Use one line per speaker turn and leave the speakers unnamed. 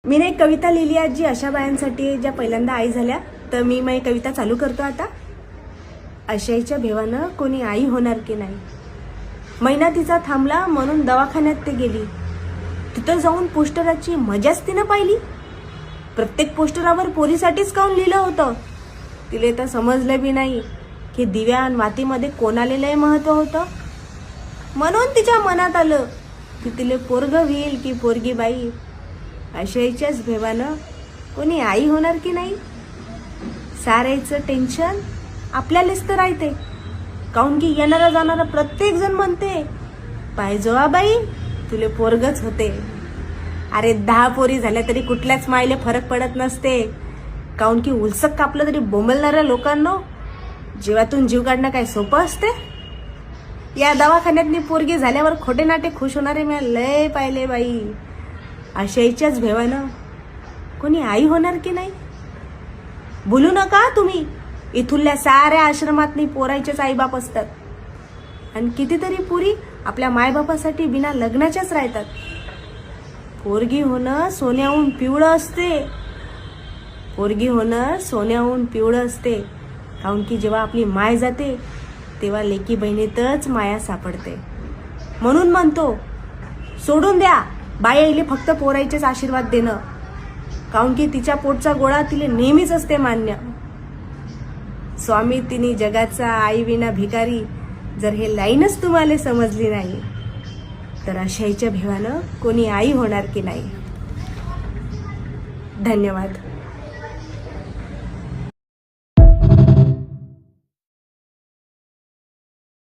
मी एक कविता लिहिली आहे जी अशा बायांसाठी ज्या पहिल्यांदा आई झाल्या. तर मी मग कविता चालू करतो आता. आशयाच्या भेवानं कोणी आई होणार की नाही. महिना तिचा थांबला म्हणून दवाखान्यात ते गेली. तिथं जाऊन पोस्टराची मजाच तिनं पाहिली. प्रत्येक पोस्टरावर पोरीसाठीच काऊन लिहिलं होतं. तिले तर समजलं बी नाही की दिव्या आणि मातीमध्ये कोणाले लय महत्व होतं. म्हणून तिच्या मनात आलं की तिले पोरग होईल की पोरगी बाई. आशयाच्याच भेवानं कोणी आई होणार की नाही. सारायचं टेन्शन आपल्यालाच तर राहते. काऊन की येणारा जाणारा प्रत्येक जण म्हणते पाहिजो बाई तुले पोरगच होते. अरे 10 पोरी झाल्या तरी कुठल्याच मायले फरक पडत नसते. काऊन की उलसक कापलं तरी बोंबलणाऱ्या लोकांना जीवातून जीव काढणं काय सोपं असते. या दवाखान्यातनी पोरगी झाल्यावर खोटे नाटे खुश होणारे मी लय पाहिले बाई. आशयाच्याच भेवानं कोणी आई होणार की नाही. बोलू नका तुम्ही, इथुल्या साऱ्या आश्रमातनी पोरायचेच आईबाप असतात. आणि कितीतरी पुरी आपल्या मायबापासाठी बिना लग्नाच्याच राहतात. पोरगी होणं सोन्याहून पिवळं असते. पोरगी होणं सोन्याहून पिवळं असते. काऊन की जेव्हा आपली माय जाते तेव्हा लेकी बहिणीतच माया सापडते. म्हणून म्हणतो सोडून द्या बाई आईले फक्त पोरायचेच आशीर्वाद देणं. काऊन की तिच्या पोटचा गोळा तिले नेहमीच असते मान्य. स्वामी तिन्ही जगाचा आई विना भिकारी. जर हे लाईनच तुम्हाला समजली नाही तर आशयाच्या भेवानं कोणी आई होणार की नाही. धन्यवाद.